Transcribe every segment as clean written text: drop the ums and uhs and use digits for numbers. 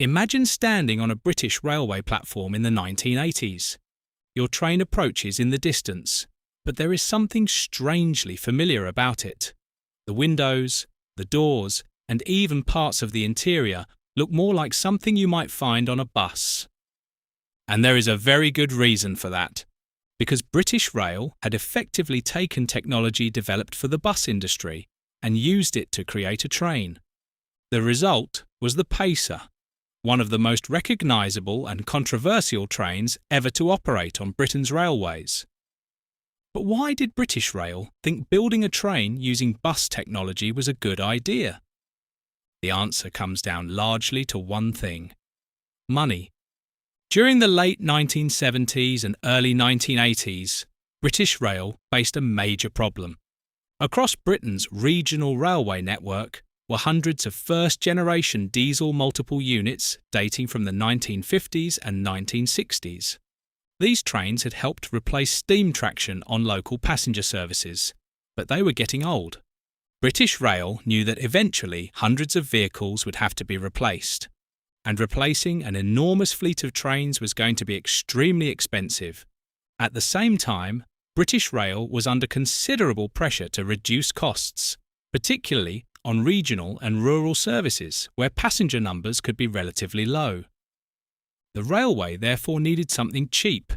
Imagine standing on a British railway platform in the 1980s. Your train approaches in the distance, but there is something strangely familiar about it. The windows, the doors, and even parts of the interior look more like something you might find on a bus. And there is a very good reason for that, because British Rail had effectively taken technology developed for the bus industry and used it to create a train. The result was the Pacer, one of the most recognisable and controversial trains ever to operate on Britain's railways. But why did British Rail think building a train using bus technology was a good idea? The answer comes down largely to one thing: money. During the late 1970s and early 1980s, British Rail faced a major problem. Across Britain's regional railway network were hundreds of first-generation diesel multiple units dating from the 1950s and 1960s. These trains had helped replace steam traction on local passenger services, but they were getting old. British Rail knew that eventually hundreds of vehicles would have to be replaced, and replacing an enormous fleet of trains was going to be extremely expensive. At the same time, British Rail was under considerable pressure to reduce costs, particularly on regional and rural services where passenger numbers could be relatively low. The railway therefore needed something cheap.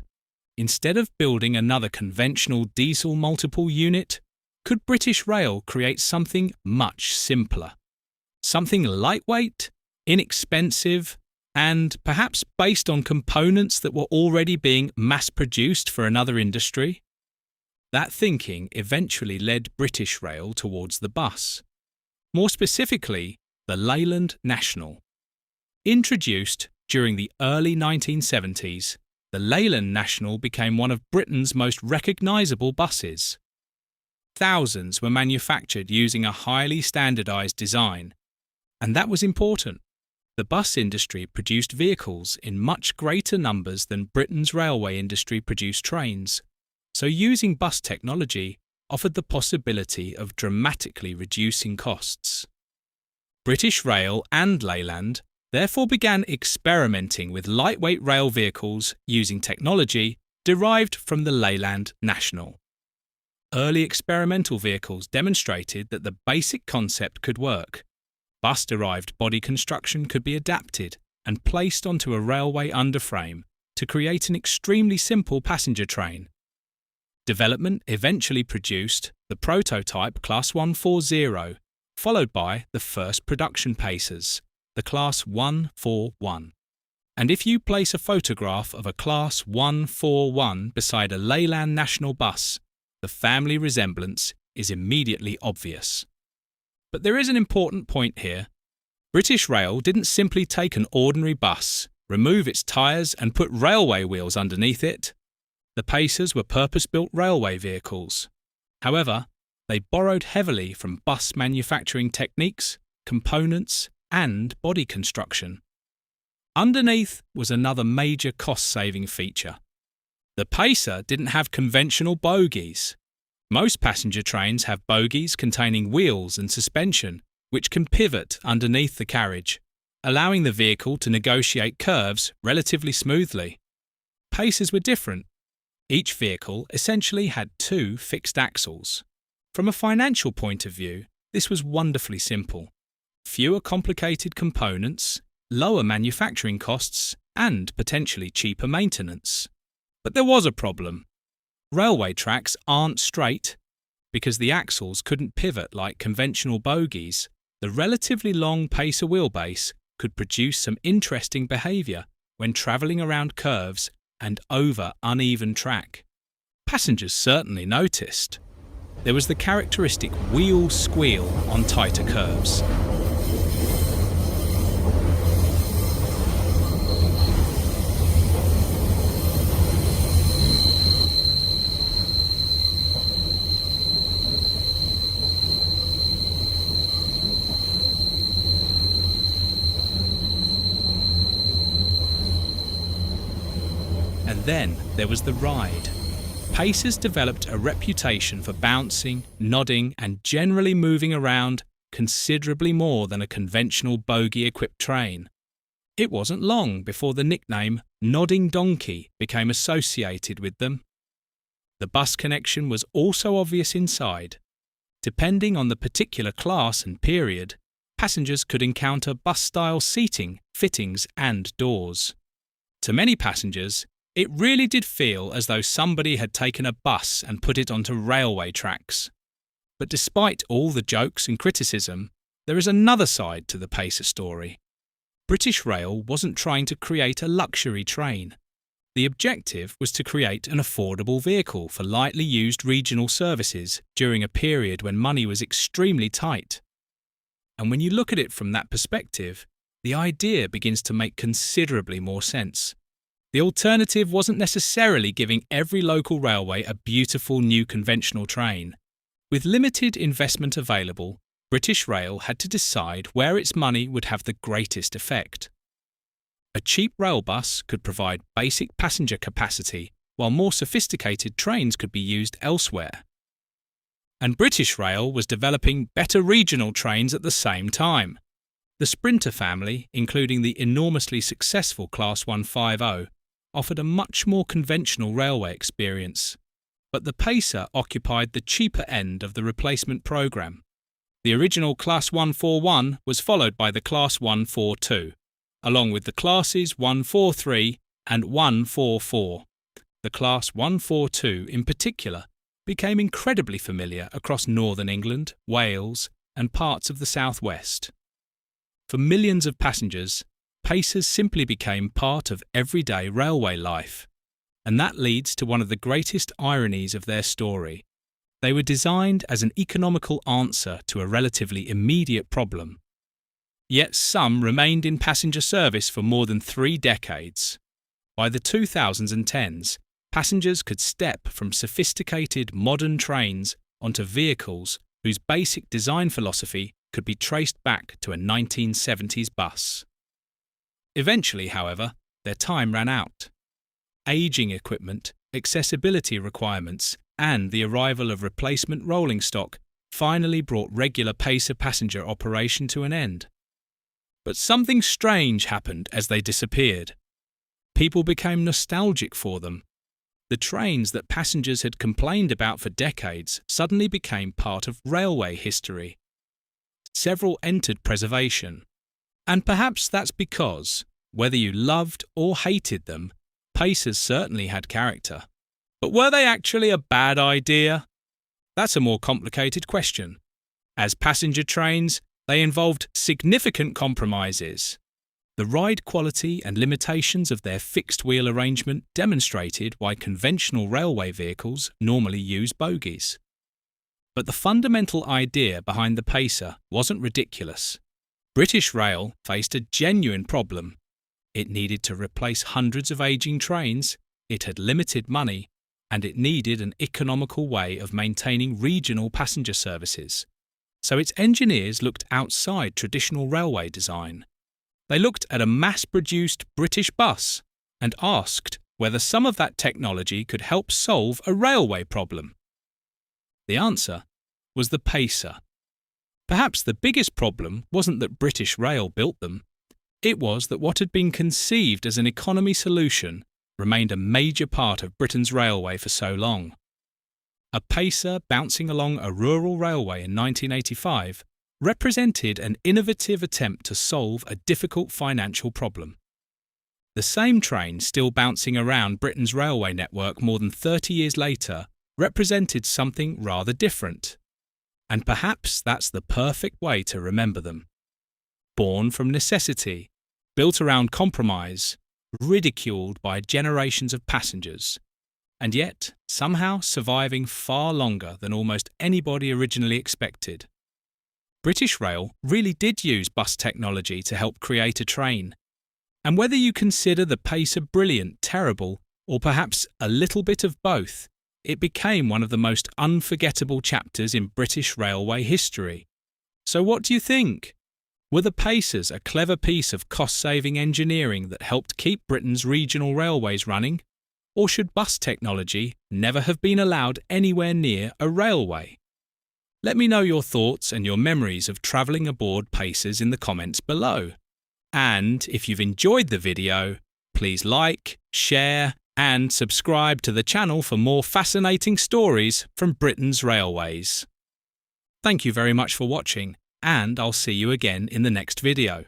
Instead of building another conventional diesel multiple unit, could British Rail create something much simpler? Something lightweight, inexpensive, and perhaps based on components that were already being mass-produced for another industry? That thinking eventually led British Rail towards the bus. More specifically, the Leyland National. Introduced during the early 1970s, the Leyland National became one of Britain's most recognisable buses. Thousands were manufactured using a highly standardised design, and that was important. The bus industry produced vehicles in much greater numbers than Britain's railway industry produced trains, so using bus technology offered the possibility of dramatically reducing costs. British Rail and Leyland therefore began experimenting with lightweight rail vehicles using technology derived from the Leyland National. Early experimental vehicles demonstrated that the basic concept could work. Bus-derived body construction could be adapted and placed onto a railway underframe to create an extremely simple passenger train. Development eventually produced the prototype Class 140, followed by the first production Pacers, the Class 141. And if you place a photograph of a Class 141 beside a Leyland National bus, the family resemblance is immediately obvious. But there is an important point here. British Rail didn't simply take an ordinary bus, remove its tyres and put railway wheels underneath it. The Pacers were purpose-built railway vehicles. However, they borrowed heavily from bus manufacturing techniques, components, and body construction. Underneath was another major cost-saving feature. The Pacer didn't have conventional bogies. Most passenger trains have bogies containing wheels and suspension, which can pivot underneath the carriage, allowing the vehicle to negotiate curves relatively smoothly. Pacers were different. Each vehicle essentially had two fixed axles. From a financial point of view, this was wonderfully simple. Fewer complicated components, lower manufacturing costs, and potentially cheaper maintenance. But there was a problem. Railway tracks aren't straight. Because the axles couldn't pivot like conventional bogies, the relatively long Pacer wheelbase could produce some interesting behaviour when travelling around curves and over uneven track. Passengers certainly noticed. There was the characteristic wheel squeal on tighter curves. And then there was the ride. Pacers developed a reputation for bouncing, nodding, and generally moving around considerably more than a conventional bogie-equipped train. It wasn't long before the nickname Nodding Donkey became associated with them. The bus connection was also obvious inside. Depending on the particular class and period, passengers could encounter bus-style seating, fittings and doors. To many passengers, it really did feel as though somebody had taken a bus and put it onto railway tracks. But despite all the jokes and criticism, there is another side to the Pacer story. British Rail wasn't trying to create a luxury train. The objective was to create an affordable vehicle for lightly used regional services during a period when money was extremely tight. And when you look at it from that perspective, the idea begins to make considerably more sense. The alternative wasn't necessarily giving every local railway a beautiful new conventional train. With limited investment available, British Rail had to decide where its money would have the greatest effect. A cheap rail bus could provide basic passenger capacity, while more sophisticated trains could be used elsewhere. And British Rail was developing better regional trains at the same time. The Sprinter family, including the enormously successful Class 150, offered a much more conventional railway experience. But the Pacer occupied the cheaper end of the replacement programme. The original Class 141 was followed by the Class 142, along with the Classes 143 and 144. The Class 142 in particular became incredibly familiar across northern England, Wales and parts of the southwest. For millions of passengers, Pacers simply became part of everyday railway life. And that leads to one of the greatest ironies of their story. They were designed as an economical answer to a relatively immediate problem. Yet some remained in passenger service for more than 3 decades. By the 2010s, passengers could step from sophisticated modern trains onto vehicles whose basic design philosophy could be traced back to a 1970s bus. Eventually, however, their time ran out. Aging equipment, accessibility requirements, and the arrival of replacement rolling stock finally brought regular Pacer passenger operation to an end. But something strange happened as they disappeared. People became nostalgic for them. The trains that passengers had complained about for decades suddenly became part of railway history. Several entered preservation. And perhaps that's because, whether you loved or hated them, Pacers certainly had character. But were they actually a bad idea? That's a more complicated question. As passenger trains, they involved significant compromises. The ride quality and limitations of their fixed-wheel arrangement demonstrated why conventional railway vehicles normally use bogies. But the fundamental idea behind the Pacer wasn't ridiculous. British Rail faced a genuine problem. It needed to replace hundreds of ageing trains, it had limited money, and it needed an economical way of maintaining regional passenger services. So its engineers looked outside traditional railway design. They looked at a mass-produced British bus and asked whether some of that technology could help solve a railway problem. The answer was the Pacer. Perhaps the biggest problem wasn't that British Rail built them. It was that what had been conceived as an economy solution remained a major part of Britain's railway for so long. A Pacer bouncing along a rural railway in 1985 represented an innovative attempt to solve a difficult financial problem. The same train still bouncing around Britain's railway network more than 30 years later represented something rather different. And perhaps that's the perfect way to remember them. Born from necessity, built around compromise, ridiculed by generations of passengers, and yet somehow surviving far longer than almost anybody originally expected. British Rail really did use bus technology to help create a train. And whether you consider the Pacer brilliant, terrible, or perhaps a little bit of both, it became one of the most unforgettable chapters in British railway history. So what do you think? Were the Pacers a clever piece of cost-saving engineering that helped keep Britain's regional railways running? Or should bus technology never have been allowed anywhere near a railway? Let me know your thoughts and your memories of travelling aboard Pacers in the comments below. And if you've enjoyed the video, please like, share, and subscribe to the channel for more fascinating stories from Britain's railways. Thank you very much for watching, and I'll see you again in the next video.